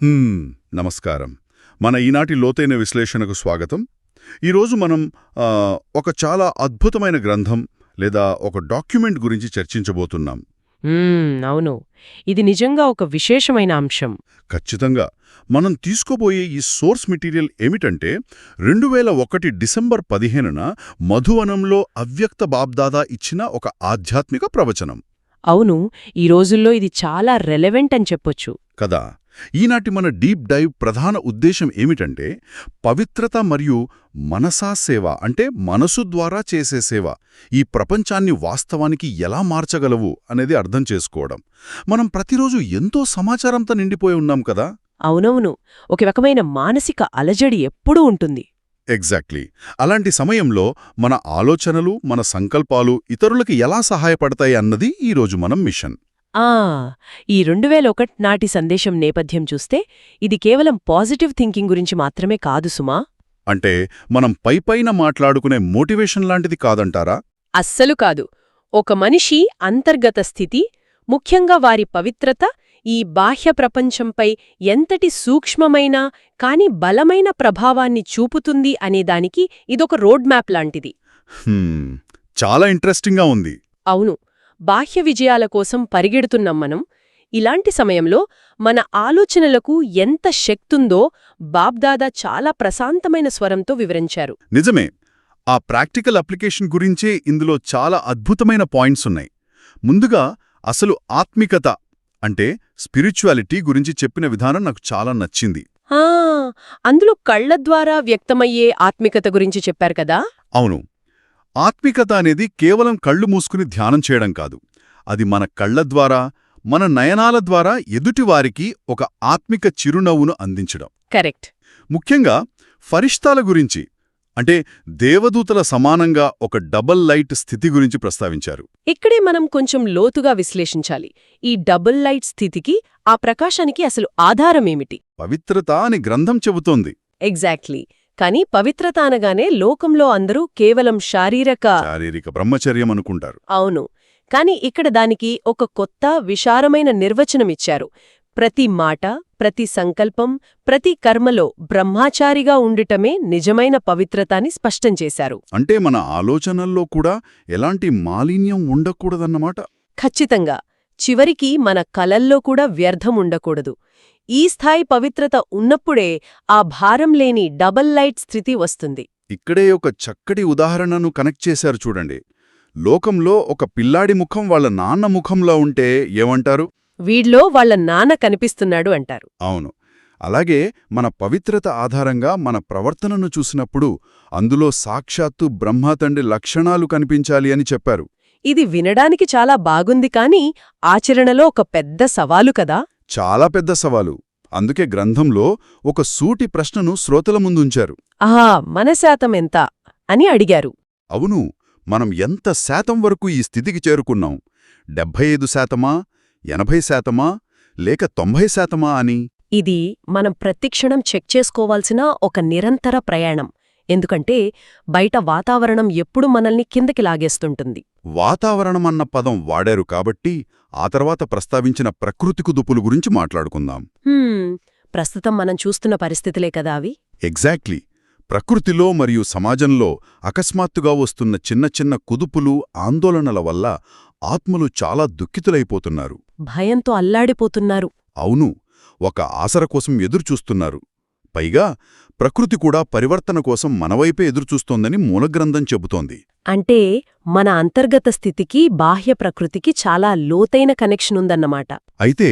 హ్మ్, నమస్కారం. మన ఈనాటి లోతైన విశ్లేషణకు స్వాగతం. ఈరోజు మనం ఆ, ఒక చాలా అద్భుతమైన గ్రంథం లేదా ఒక డాక్యుమెంట్ గురించి చర్చించబోతున్నాం. అవును. ఇది నిజంగా ఒక విశేషమైన అంశం. ఖచ్చితంగా. మనం తీసుకోబోయే ఈ సోర్స్ మెటీరియల్ ఏమిటంటే 2001 డిసెంబర్ 15న మధువనంలో అవ్యక్త బాబ్దాదా ఇచ్చిన ఒక ఆధ్యాత్మిక ప్రవచనం అవును, ఈ రోజుల్లో ఇది చాలా రెలెవెంట్ అని చెప్పొచ్చు. కదా. ఈనాటి మన డీప్ డైవ్ ప్రధాన ఉద్దేశం ఏమిటంటే పవిత్రత మరియు మనసా సేవ అంటే మనసు ద్వారా చేసే సేవ ఈ ప్రపంచాన్ని వాస్తవానికి ఎలా మార్చగలవు అనేది అర్థం చేసుకోవడం. మనం ప్రతిరోజు ఎంతో సమాచారంతో నిండిపోయి ఉన్నాం కదా. అవునవును, ఒక రకమైన మానసిక అలజడి ఎప్పుడూ ఉంటుంది. ఎగ్జాక్ట్లీ. అలాంటి సమయంలో మన ఆలోచనలు మన సంకల్పాలు ఇతరులకి ఎలా సహాయపడతాయి అన్నది ఈరోజు మనం మిషన్. ఆ ఈ 2001 నాటి సందేశం నేపథ్యం చూస్తే ఇది కేవలం పాజిటివ్ థింకింగ్ గురించి మాత్రమే కాదు సుమా. అంటే మనం పైపైన మాట్లాడుకునే మోటివేషన్ లాంటిది కాదంటారా? అస్సలు కాదు. ఒక మనిషి అంతర్గత స్థితి, ముఖ్యంగా వారి పవిత్రత, ఈ బాహ్య ప్రపంచంపై ఎంతటి సూక్ష్మమైన కాని బలమైన ప్రభావాన్ని చూపుతుంది అనేదానికి ఇదొక రోడ్ మ్యాప్ లాంటిది. హ్మ్, చాలా ఇంట్రెస్టింగ్గా ఉంది. అవును, బాహ్య విజయాల కోసం పరిగెడుతున్నాం మనం. ఇలాంటి సమయంలో మన ఆలోచనలకు ఎంత శక్తుందో బాబ్దాదా చాలా ప్రశాంతమైన స్వరంతో వివరించారు. నిజమే. ఆ ప్రాక్టికల్ అప్లికేషన్ గురించే ఇందులో చాలా అద్భుతమైన పాయింట్స్ ఉన్నాయి. ముందుగా అసలు ఆత్మికత అంటే స్పిరిచువాలిటీ గురించి చెప్పిన విధానం నాకు చాలా నచ్చింది. ఆ అందులో కళ్ల ద్వారా వ్యక్తమయ్యే ఆత్మికత గురించి చెప్పారు కదా. అవును, ఆత్మికత అనేది కేవలం కళ్ళు మూసుకుని ధ్యానం చేయడం కాదు. అది మన కళ్ల ద్వారా మన నయనాల ద్వారా ఎదుటివారికి ఒక ఆత్మిక చిరునవ్వును అందించడం. కరెక్ట్. ముఖ్యంగా ఫరిష్తాల గురించి అంటే దేవదూతల సమానంగా ఒక డబల్ లైట్ స్థితి గురించి ప్రస్తావించారు. ఇక్కడే మనం కొంచెం లోతుగా విశ్లేషించాలి. ఈ డబుల్ లైట్ స్థితికి, ఆ ప్రకాశానికి అసలు ఆధారమేమిటి? పవిత్రత అని గ్రంథం చెబుతోంది. ఎగ్జాక్ట్లీ. కానీ పవిత్రత అనగానే లోకంలో అందరూ కేవలం శారీరక బ్రహ్మచర్యం అనుకుంటారు. అవును, కాని ఇక్కడ దానికి ఒక కొత్త విశారమైన నిర్వచనమిచ్చారు. ప్రతి మాట, ప్రతి సంకల్పం, ప్రతి కర్మలో బ్రహ్మచారిగా ఉండుటమే నిజమైన పవిత్రతాని స్పష్టం చేశారు. అంటే మన ఆలోచనల్లో కూడా ఎలాంటి మాలిన్యం ఉండకూడదన్నమాట. ఖచ్చితంగా. చివరికి మన కలల్లో కూడా వ్యర్థం ఉండకూడదు. ఈ స్థాయి పవిత్రత ఉన్నప్పుడే ఆ భారం లేని డబల్ లైట్ స్థితి వస్తుంది. ఇక్కడే ఒక చక్కటి ఉదాహరణను కనెక్ట్ చేశారు చూడండి. లోకంలో ఒక పిల్లాడి ముఖం వాళ్ళ నాన్న ముఖంలో ఉంటే ఏమంటారు? వీడ్లో వాళ్ళ నాన్న కనిపిస్తున్నాడు అంటారు. అవును. అలాగే మన పవిత్రత ఆధారంగా మన ప్రవర్తనను చూసినప్పుడు అందులో సాక్షాత్తు బ్రహ్మతండ్రి లక్షణాలు కనిపించాలి అని చెప్పారు. ఇది వినడానికి చాలా బాగుంది, కానీ ఆచరణలో ఒక పెద్ద సవాలు కదా. చాలా పెద్ద సవాలు. అందుకే గ్రంథంలో ఒక సూటి ప్రశ్నను శ్రోతల ముందుంచారు. ఆహా, మన శాతం ఎంత అని అడిగారు. అవును, మనం ఎంత శాతం వరకు ఈ స్థితికి చేరుకున్నాం? 75%, 80%, లేక 90% అని? ఇది మనం ప్రతిక్షణం చెక్ చేసుకోవాల్సిన ఒక నిరంతర ప్రయాణం. ఎందుకంటే బయట వాతావరణం ఎప్పుడు మనల్ని కిందకి లాగేస్తుంటుంది. వాతావరణమన్న పదం వాడారు కాబట్టి ఆ తర్వాత ప్రస్తావించిన ప్రకృతి కుదుపులు గురించి మాట్లాడుకుందాం. ప్రస్తుతం మనం చూస్తున్న పరిస్థితులే కదా అవి. ఎగ్జాక్ట్లీ. ప్రకృతిలో మరియు సమాజంలో అకస్మాత్తుగా వస్తున్న చిన్న చిన్న కుదుపులు, ఆందోళనల వల్ల ఆత్మలు చాలా దుఃఖితులైపోతున్నారు. భయంతో అల్లాడిపోతున్నారు. అవును, ఒక ఆసర కోసం ఎదురుచూస్తున్నారు. పైగా ప్రకృతి కూడా పరివర్తన కోసం మనవైపే ఎదురుచూస్తోందని మూలగ్రంథం చెబుతోంది. అంటే మన అంతర్గత స్థితికి బాహ్య ప్రకృతికి చాలా లోతైన కనెక్షన్ ఉందన్నమాట. అయితే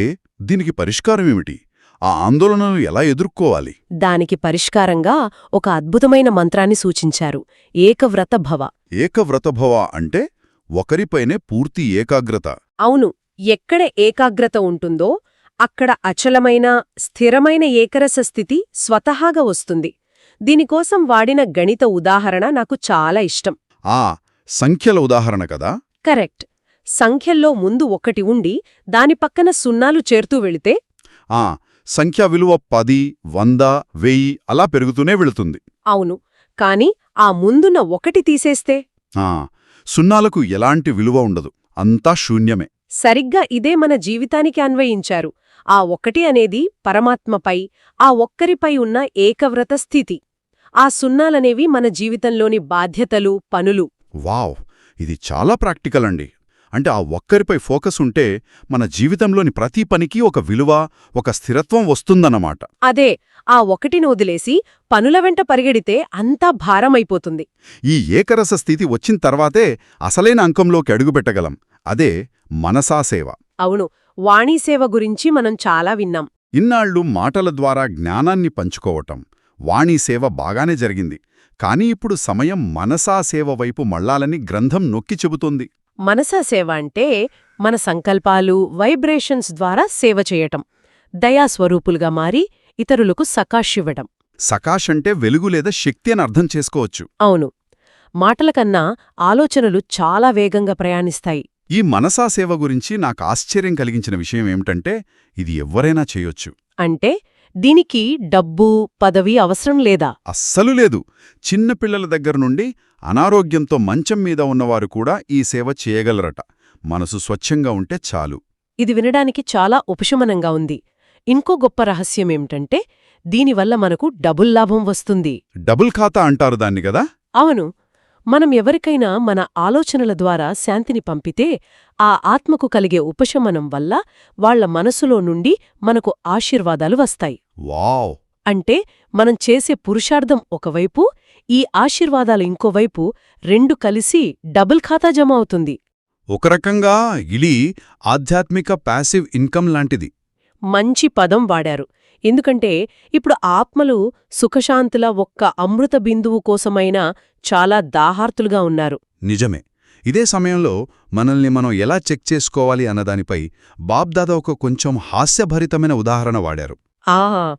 దీనికి పరిష్కారమేమిటి? ఆ ఆందోళనలు ఎలా ఎదుర్కోవాలి? దానికి పరిష్కారంగా ఒక అద్భుతమైన మంత్రాన్ని సూచించారు. ఏకవ్రత భవ. ఏకవ్రతభవ అంటే ఒకరిపైనే పూర్తి ఏకాగ్రత. అవును, ఎక్కడ ఏకాగ్రత ఉంటుందో అక్కడ అచలమైన, స్థిరమైన ఏకరస స్థితి స్వతహాగా వస్తుంది. దీనికోసం వాడిన గణిత ఉదాహరణ నాకు చాలా ఇష్టం. ఆ సంఖ్యల ఉదాహరణ కదా. కరెక్ట్. సంఖ్యల్లో ముందు 1 ఉండి దాని పక్కన సున్నాలు చేరుతూ వెళితే ఆ సంఖ్యా విలువ 10, 100, 1000 అలా పెరుగుతూనే వెళుతుంది. అవును, కాని ఆ ముందున్న 1 తీసేస్తే సున్నాలకు ఎలాంటి విలువ ఉండదు, అంతా శూన్యమే. సరిగ్గా ఇదే మన జీవితానికి అన్వయించారు. ఆ ఒకటి అనేది పరమాత్మపై, ఆ ఒక్కరిపై ఉన్న ఏకవ్రత స్థితి. ఆ సున్నాలనేవి మన జీవితంలోని బాధ్యతలు, పనులు. వావ్! ఇది చాలా ప్రాక్టికల్ అండి. అంటే ఆ ఒక్కరిపై ఫోకస్ ఉంటే మన జీవితంలోని ప్రతి పనికి ఒక విలువ, ఒక స్థిరత్వం వస్తుందన్నమాట. అదే, ఆ ఒకటిని వదిలేసి పనుల వెంట పరిగెడితే అంతా భారమైపోతుంది. ఈ ఏకరస స్థితి వచ్చిన తర్వాతే అసలైన అంకంలోకి అడుగుపెట్టగలం. అదే మనసా సేవ. అవును, వాణీసేవ గురించి మనం చాలా విన్నాం. ఇన్నాళ్లు మాటల ద్వారా జ్ఞానాన్ని పంచుకోవటం, వాణీ సేవ బాగానే జరిగింది. కానీ ఇప్పుడు సమయం మనసా సేవ వైపు మళ్లాలని గ్రంథం నొక్కి చెబుతోంది. మనసా సేవ అంటే మన సంకల్పాలు, వైబ్రేషన్స్ ద్వారా సేవ చేయటం, దయాస్వరూపులుగా మారి ఇతరులకు సకాషివ్వటం. సకాష్ అంటే వెలుగు లేదా శక్తి అని అర్థం చేసుకోవచ్చు. అవును, మాటల కన్నా ఆలోచనలు చాలా వేగంగా ప్రయాణిస్తాయి. ఈ మనసా సేవ గురించి నాకు ఆశ్చర్యం కలిగించిన విషయం ఏమిటంటే ఇది ఎవ్వరైనా చేయొచ్చు. అంటే దీనికి డబ్బు, పదవి అవసరం లేదా? అస్సలు లేదు. చిన్నపిల్లల దగ్గర నుండి అనారోగ్యంతో మంచం మీద ఉన్నవారు కూడా ఈ సేవ చేయగలరట. మనసు స్వచ్ఛంగా ఉంటే చాలు. ఇది వినడానికి చాలా ఉపశమనంగా ఉంది. ఇంకో గొప్ప రహస్యమేమిటంటే దీనివల్ల మనకు డబుల్ లాభం వస్తుంది. డబుల్ ఖాతా అంటారు దాన్ని గదా. అవును, మనం ఎవరికైనా మన ఆలోచనల ద్వారా శాంతిని పంపితే ఆ ఆత్మకు కలిగే ఉపశమనం వల్ల వాళ్ల మనసులో నుండి మనకు ఆశీర్వాదాలు వస్తాయి. వావ్! అంటే మనం చేసే పురుషార్థం ఒకవైపు, ఈ ఆశీర్వాదాలు ఇంకోవైపు, రెండు కలిసి డబుల్ ఖాతా జమ అవుతుంది. ఒక రకంగా ఇది ఆధ్యాత్మిక ప్యాసివ్ ఇన్కమ్ లాంటిది. మంచి పదం వాడారు. ఎందుకంటే ఇప్పుడు ఆత్మలు సుఖశాంతుల ఒక్క అమృత బిందువు కోసమైనా చాలా దాహార్తులుగా ఉన్నారు. నిజమే. ఇదే సమయంలో మనల్ని మనం ఎలా చెక్ చేసుకోవాలి అన్నదానిపై బాబ్దాదా ఒక కొంచెం హాస్యభరితమైన ఉదాహరణ వాడారు.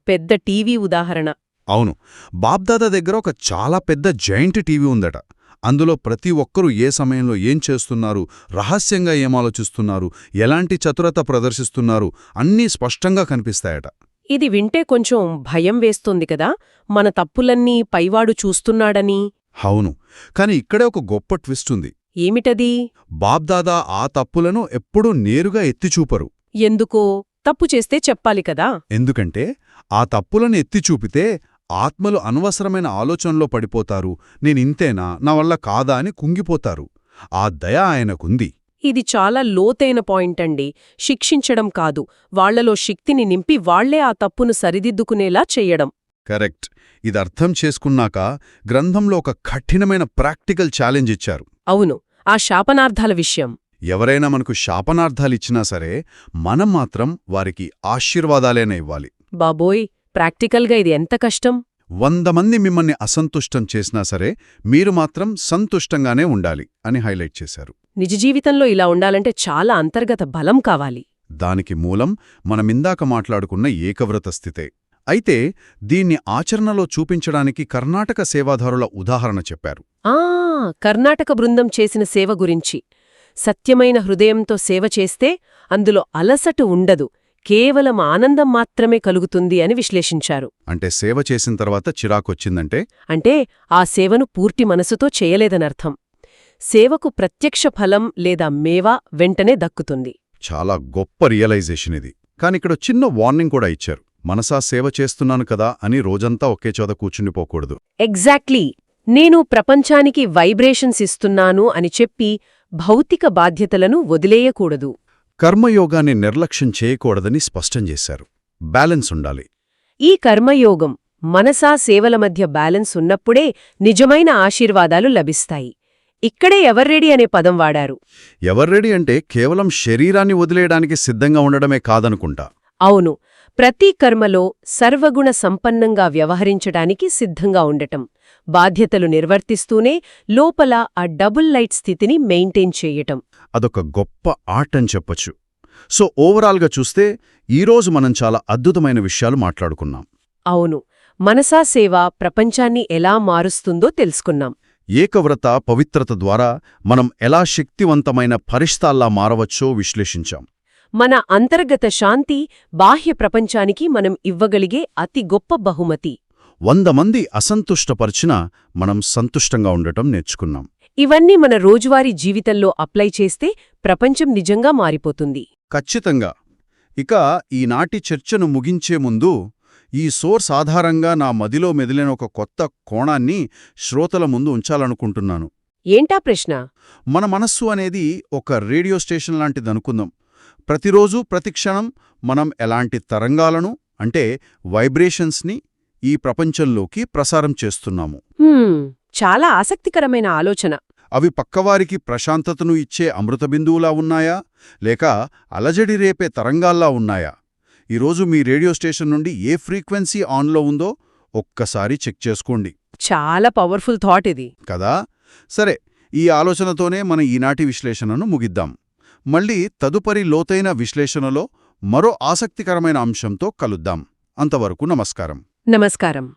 పెద్ద టీవీ ఉదాహరణ. అవును, బాబ్దాదా దగ్గర ఒక చాలా పెద్ద జైంట్ టీవీ ఉందట. అందులో ప్రతి ఒక్కరూ ఏ సమయంలో ఏం చేస్తున్నారు, రహస్యంగా ఏం ఆలోచిస్తున్నారు, ఎలాంటి చతురత ప్రదర్శిస్తున్నారు అన్నీ స్పష్టంగా కనిపిస్తాయట. ఇది వింటే కొంచెం భయం వేస్తోంది కదా, మన తప్పులన్నీ పైవాడు చూస్తున్నాడని. అవును, కాని ఇక్కడే ఒక గొప్ప ట్విస్ట్ ఉంది. ఏమిటది? బాబ్దాదా ఆ తప్పులను ఎప్పుడూ నేరుగా ఎత్తిచూపరు. ఎందుకో? తప్పు చేస్తే చెప్పాలి కదా. ఎందుకంటే ఆ తప్పులను ఎత్తిచూపితే ఆత్మలు అనవసరమైన ఆలోచనలో పడిపోతారు. నేనింతేనా, నా వల్ల కాదా అని కుంగిపోతారు. ఆ దయ ఆయనకుంది. ఇది చాలా లోతైన పాయింట్ అండి. శిక్షించడం కాదు, వాళ్లలో శక్తిని నింపి వాళ్లే ఆ తప్పును సరిదిద్దుకునేలా చెయ్యడం. కరెక్ట్. ఇది అర్థం చేసుకున్నాక గ్రంథంలో ఒక కఠినమైన ప్రాక్టికల్ ఛాలెంజ్ ఇచ్చారు. అవును, ఆ శాపనార్థాల విషయం. ఎవరైనా మనకు శాపనార్థాలిచ్చినా సరే మనం మాత్రం వారికి ఆశీర్వాదాలేనే ఇవ్వాలి. బాబోయ్, ప్రాక్టికల్గా ఇది ఎంత కష్టం! 100 మంది మిమ్మల్ని అసంతుష్టం చేసినా సరే మీరు మాత్రం సంతుష్టంగానే ఉండాలి అని హైలైట్ చేశారు. నిజ జీవితంలో ఇలా ఉండాలంటే చాలా అంతర్గత బలం కావాలి. దానికి మూలం మనమిందాక మాట్లాడుకున్న ఏకవ్రత స్థితే. అయితే దీన్ని ఆచరణలో చూపించడానికి కర్ణాటక సేవాదారుల ఉదాహరణ చెప్పారు. కర్ణాటక బృందం చేసిన సేవ గురించి. సత్యమైన హృదయంతో సేవ చేస్తే అందులో అలసట ఉండదు, కేవలం ఆనందం మాత్రమే కలుగుతుంది అని విశ్లేషించారు. అంటే సేవ చేసిన తర్వాత చిరాకొచ్చిందంటే? అంటే ఆ సేవను పూర్తి మనసుతో చేయలేదనర్థం. సేవకు ప్రత్యక్ష ఫలం లేదా మేవా వెంటనే దక్కుతుంది. చాలా గొప్ప రియలైజేషన్ ఇది. కానిక్కడ చిన్న వార్నింగ్ కూడా ఇచ్చారు. మనసా సేవ చేస్తున్నాను కదా అని రోజంతా ఒకే చోట కూర్చుండిపోకూడదు. ఎగ్జాక్ట్లీ. నేను ప్రపంచానికి వైబ్రేషన్స్ ఇస్తున్నాను అని చెప్పి భౌతిక బాధ్యతలను వదిలేయకూడదు. కర్మయోగాన్ని నిర్లక్ష్యం చేయకూడదని స్పష్టం చేశారు. బ్యాలెన్స్ ఉండాలి. ఈ కర్మయోగం, మనసా సేవల మధ్య బ్యాలెన్స్ ఉన్నప్పుడే నిజమైన ఆశీర్వాదాలు లభిస్తాయి. ఇక్కడే ఎవర్రెడీ అనే పదం వాడారు. ఎవర్రెడీ అంటే కేవలం శరీరాన్ని వదిలేయడానికి సిద్ధంగా ఉండడమే కాదనుకుంటా. అవును, ప్రతి కర్మలో సర్వగుణ సంపన్నంగా వ్యవహరించడానికి సిద్ధంగా ఉండటం, బాధ్యతలు నిర్వర్తిస్తూనే లోపల ఆ డబుల్ లైట్ స్థితిని మెయింటైన్ చేయటం. అదొక గొప్ప ఆర్ట్ అని చెప్పొచ్చు. సో ఓవరాల్గా చూస్తే ఈరోజు మనం చాలా అద్భుతమైన విషయాలు మాట్లాడుకున్నాం. అవును, మనసా సేవ ప్రపంచాన్ని ఎలా మారుస్తుందో తెలుసుకున్నాం. ఏకవ్రత పవిత్రత ద్వారా మనం ఎలా శక్తివంతమైన ఫరిష్తాల్లా మారవచ్చో విశ్లేషించాం. మన అంతర్గత శాంతి బాహ్య ప్రపంచానికి మనం ఇవ్వగలిగే అతి గొప్ప బహుమతి. 100 మంది అసంతుష్టపరిచినా మనం సంతుష్టంగా ఉండటం నేర్చుకున్నాం. ఇవన్నీ మన రోజువారీ జీవితంలో అప్లై చేస్తే ప్రపంచం నిజంగా మారిపోతుంది. ఖచ్చితంగా. ఇక ఈనాటి చర్చను ముగించే ముందు ఈ సోర్స్ ఆధారంగా నా మదిలో మెదిలిన ఒక కొత్త కోణాన్ని శ్రోతల ముందు ఉంచాలనుకుంటున్నాను. ఏంటా ప్రశ్న? మన మనస్సు అనేది ఒక రేడియో స్టేషన్ లాంటిదనుకుందాం. ప్రతిరోజు ప్రతిక్షణం మనం ఎలాంటి తరంగాలను అంటే వైబ్రేషన్స్ని ఈ ప్రపంచంలోకి ప్రసారం చేస్తున్నాము. చాలా ఆసక్తికరమైన ఆలోచన. అవి పక్కవారికి ప్రశాంతతను ఇచ్చే అమృతబిందువులా ఉన్నాయా, లేక అలజడి రేపే తరంగాల్లా ఉన్నాయా? ఈరోజు మీ రేడియో స్టేషన్ నుండి ఏ ఫ్రీక్వెన్సీ ఆన్లో ఉందో ఒక్కసారి చెక్ చేసుకోండి. చాలా పవర్ఫుల్ థాట్ ఇది. కదా? సరే, ఈ ఆలోచనతోనే మన ఈనాటి విశ్లేషణను ముగిద్దాం. మళ్ళీ తదుపరి లోతైన విశ్లేషణలో మరో ఆసక్తికరమైన అంశంతో కలుద్దాం. అంతవరకు నమస్కారం. నమస్కారం.